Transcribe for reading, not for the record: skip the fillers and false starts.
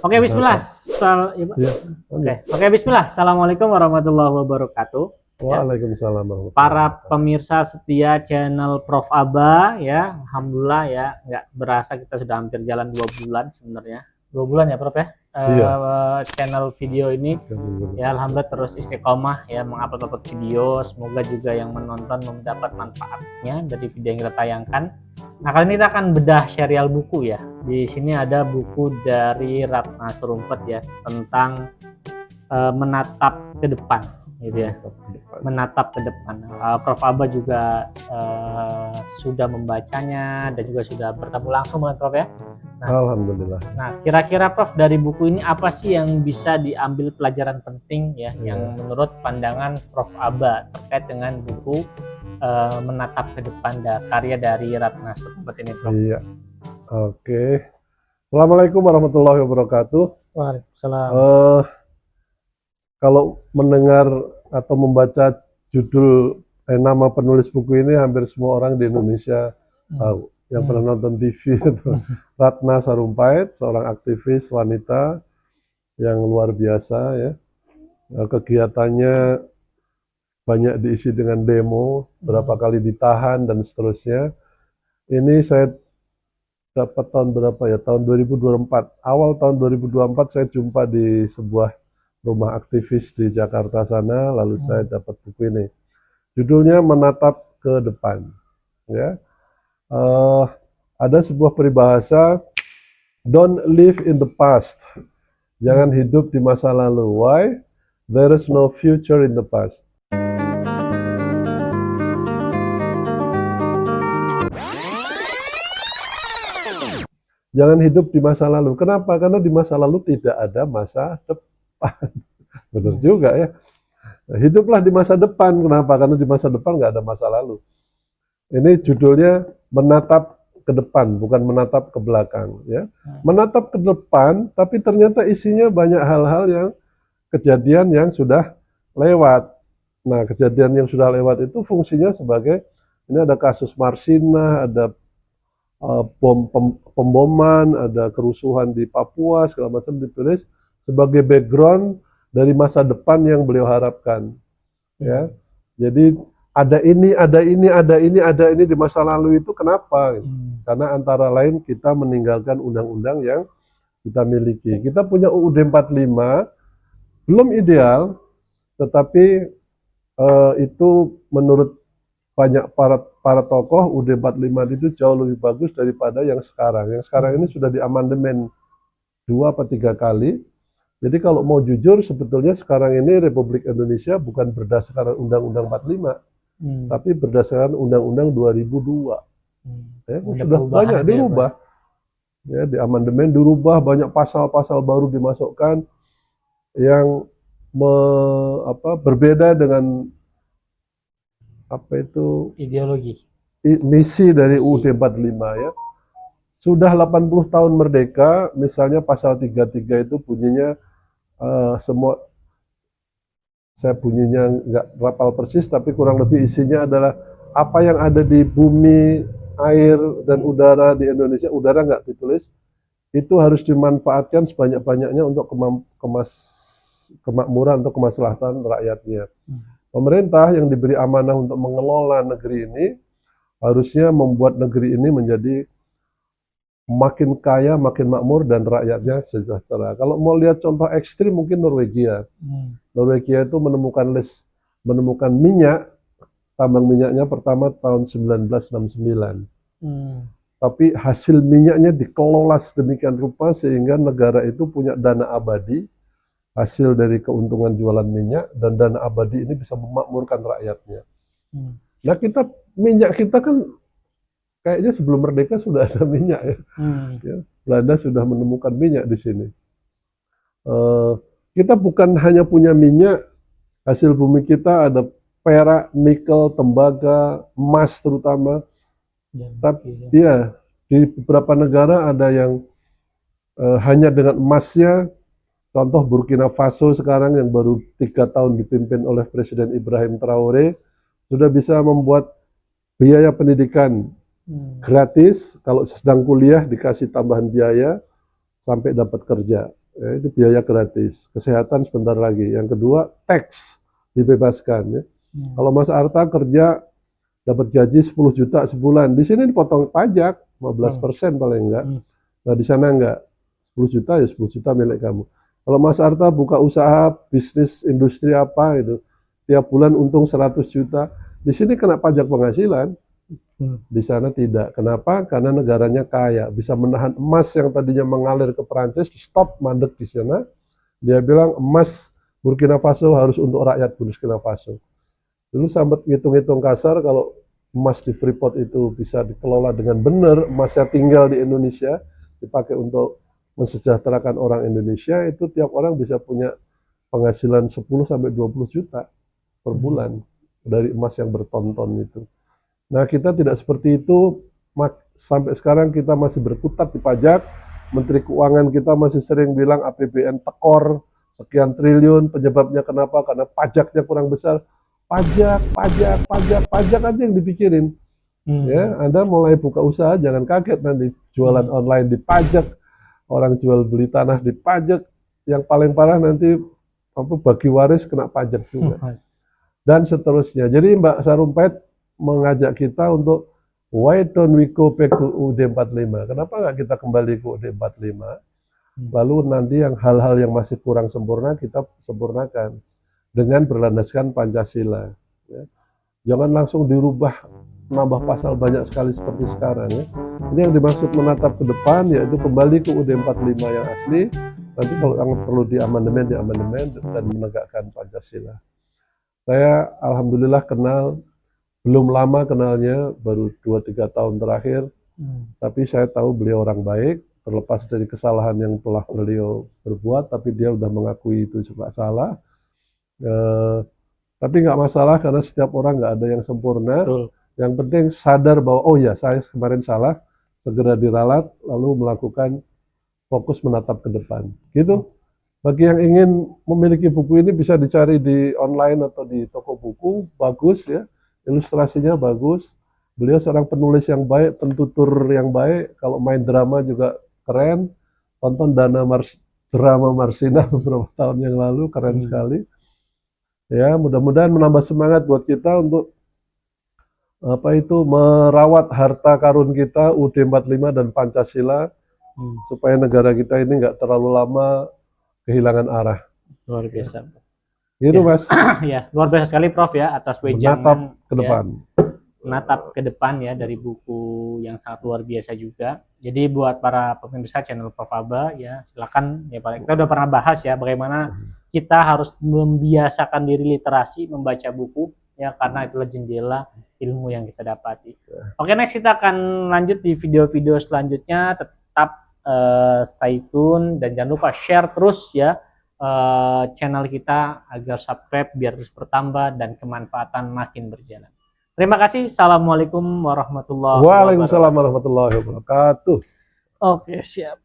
Oke, bismillah. Ya, Oke, bismillah. Assalamualaikum warahmatullahi wabarakatuh. Ya. Waalaikumsalam warahmatullahi Para wabarakatuh. pemirsa setia channel Prof Aba, ya, alhamdulillah ya, nggak berasa kita sudah hampir jalan 2 bulan sebenarnya. 2 bulan ya, Prof ya. Iya. Channel video ini, ya, alhamdulillah terus istiqomah ya mengupload video. Semoga juga yang menonton mendapat manfaatnya dari video yang kita tayangkan. Nah, kali ini kita akan bedah serial buku ya. Di sini ada buku dari Ratna Sarumpait ya tentang menatap ke depan, gitu ya. Menatap ke depan. Prof Aba juga sudah membacanya dan juga sudah bertemu langsung dengan Prof ya. Nah, alhamdulillah. Nah, kira-kira Prof dari buku ini apa sih yang bisa diambil pelajaran penting ya, yang menurut pandangan Prof Aba terkait dengan buku menatap ke depan karya dari Ratna Sarumpait ini, Prof? Iya. Oke. Assalamualaikum warahmatullahi wabarakatuh. Waalaikumsalam. Kalau mendengar atau membaca judul nama penulis buku ini, hampir semua orang di Indonesia tahu. Yang pernah nonton TV itu Ratna Sarumpait, seorang aktivis wanita yang luar biasa ya. Kegiatannya banyak diisi dengan demo, berapa kali ditahan dan seterusnya. Ini saya dapat tahun berapa ya? Tahun 2024. Awal tahun 2024 saya jumpa di sebuah rumah aktivis di Jakarta sana, lalu saya dapat buku ini. Judulnya Menatap ke Depan. Ya. Ada sebuah peribahasa, don't live in the past. Jangan hidup di masa lalu. Why? There is no future in the past. Jangan hidup di masa lalu. Kenapa? Karena di masa lalu tidak ada masa depan. Benar juga ya. Hiduplah di masa depan. Kenapa? Karena di masa depan nggak ada masa lalu. Ini judulnya Menatap ke Depan, bukan menatap ke belakang. Ya. Menatap ke depan, tapi ternyata isinya banyak hal-hal yang kejadian yang sudah lewat. Nah, kejadian yang sudah lewat itu fungsinya sebagai, ini ada kasus Marsina, ada pemboman, ada kerusuhan di Papua, segala macam ditulis sebagai background dari masa depan yang beliau harapkan. Ya, jadi ada ini di masa lalu itu kenapa? Karena antara lain kita meninggalkan undang-undang yang kita miliki. Kita punya UUD 45, belum ideal, tetapi itu menurut banyak para tokoh UUD 45 itu jauh lebih bagus daripada yang sekarang. Yang sekarang ini sudah diamandemen 2 atau 3 kali. Jadi kalau mau jujur, sebetulnya sekarang ini Republik Indonesia bukan berdasarkan Undang-Undang 45, tapi berdasarkan Undang-Undang 2002. Ya, sudah banyak dirubah. Ya, di amandemen dirubah, banyak pasal-pasal baru dimasukkan yang berbeda dengan ideologi, misi dari UUD 45 ya. Sudah 80 tahun merdeka, misalnya pasal 33 itu bunyinya semua, saya bunyinya nggak rapal persis, tapi kurang lebih isinya adalah apa yang ada di bumi, air, dan udara di Indonesia, udara nggak ditulis, itu harus dimanfaatkan sebanyak-banyaknya untuk kemakmuran atau kemaslahatan rakyatnya. Pemerintah yang diberi amanah untuk mengelola negeri ini harusnya membuat negeri ini menjadi makin kaya, makin makmur, dan rakyatnya sejahtera. Kalau mau lihat contoh ekstrim mungkin Norwegia. Norwegia itu menemukan minyak, tambang minyaknya pertama tahun 1969. Tapi hasil minyaknya dikelola sedemikian rupa sehingga negara itu punya dana abadi, hasil dari keuntungan jualan minyak, dan dana abadi ini bisa memakmurkan rakyatnya. Nah, minyak kita kan kayaknya sebelum merdeka sudah ada minyak ya. Ya, Belanda sudah menemukan minyak di sini. Kita bukan hanya punya minyak, hasil bumi kita ada perak, nikel, tembaga, emas terutama. Tapi ya, di beberapa negara ada yang hanya dengan emasnya. Contoh Burkina Faso sekarang yang baru 3 tahun dipimpin oleh Presiden Ibrahim Traore sudah bisa membuat biaya pendidikan gratis, kalau sedang kuliah dikasih tambahan biaya sampai dapat kerja. ya, itu biaya gratis. Kesehatan sebentar lagi. Yang kedua, tax dibebaskan. Ya. Kalau Mas Arta kerja dapat gaji 10 juta sebulan, di sini dipotong pajak 15% paling enggak. Nah di sana enggak, 10 juta ya 10 juta milik kamu. Kalau Mas Arta buka usaha bisnis industri apa itu, tiap bulan untung 100 juta, di sini kena pajak penghasilan. Di sana tidak. Kenapa? Karena negaranya kaya, bisa menahan emas yang tadinya mengalir ke Perancis, stop mandek di sana. Dia bilang emas Burkina Faso harus untuk rakyat Burkina Faso. Dulu sempat ngitung-ngitung kasar, kalau emas di Freeport itu bisa dikelola dengan benar, emasnya tinggal di Indonesia, dipakai untuk mensejahterakan orang Indonesia, itu tiap orang bisa punya penghasilan 10-20 juta per bulan dari emas yang berton-ton itu. Nah kita tidak seperti itu, sampai sekarang kita masih berkutat di pajak. Menteri Keuangan kita masih sering bilang APBN tekor sekian triliun, penyebabnya kenapa? Karena pajaknya kurang besar. Pajak aja yang dipikirin. Ya, Anda mulai buka usaha jangan kaget nanti jualan online dipajak, orang jual beli tanah dipajak, yang paling parah nanti bagi waris kena pajak juga. Dan seterusnya. Jadi Mbak Sarumpait mengajak kita untuk why don't we go back to UUD 45? Kenapa nggak kita kembali ke UUD 45? Lalu nanti yang hal-hal yang masih kurang sempurna kita sempurnakan dengan berlandaskan Pancasila. Ya. Jangan langsung dirubah, nambah pasal banyak sekali seperti sekarang. Ya. Ini yang dimaksud menatap ke depan, yaitu kembali ke UUD 45 yang asli. Nanti kalau yang perlu diamandemen dan menegakkan Pancasila. Saya alhamdulillah kenal, belum lama kenalnya, baru 2-3 tahun terakhir. Tapi saya tahu beliau orang baik, terlepas dari kesalahan yang telah beliau berbuat, tapi dia sudah mengakui itu juga salah. Tapi nggak masalah karena setiap orang nggak ada yang sempurna. Betul. Yang penting sadar bahwa oh ya saya kemarin salah, segera diralat lalu melakukan fokus menatap ke depan. Gitu. Bagi yang ingin memiliki buku ini bisa dicari di online atau di toko buku, bagus ya, ilustrasinya bagus. Beliau seorang penulis yang baik, pentutur yang baik. Kalau main drama juga keren. Tonton drama Marsina beberapa tahun yang lalu, keren sekali. Ya, mudah-mudahan menambah semangat buat kita untuk merawat harta karun kita UUD 45 dan Pancasila supaya negara kita ini nggak terlalu lama kehilangan arah. Luar biasa. Gitu, Mas. Ya, luar biasa sekali Prof ya atas wejangan ke depan. menatap ke depan ya dari buku yang sangat luar biasa juga. Jadi buat para pemirsa channel Prof Aba ya silakan ya Pak. Kita udah pernah bahas ya bagaimana kita harus membiasakan diri literasi membaca buku ya karena itulah jendela ilmu yang kita dapati. Oke, next kita akan lanjut di video-video selanjutnya. Tetap stay tune dan jangan lupa share terus ya channel kita agar subscribe biar terus bertambah dan kemanfaatan makin berjalan. Terima kasih. Assalamualaikum warahmatullahi wabarakatuh. Waalaikumsalam warahmatullahi wabarakatuh. Oke, siap.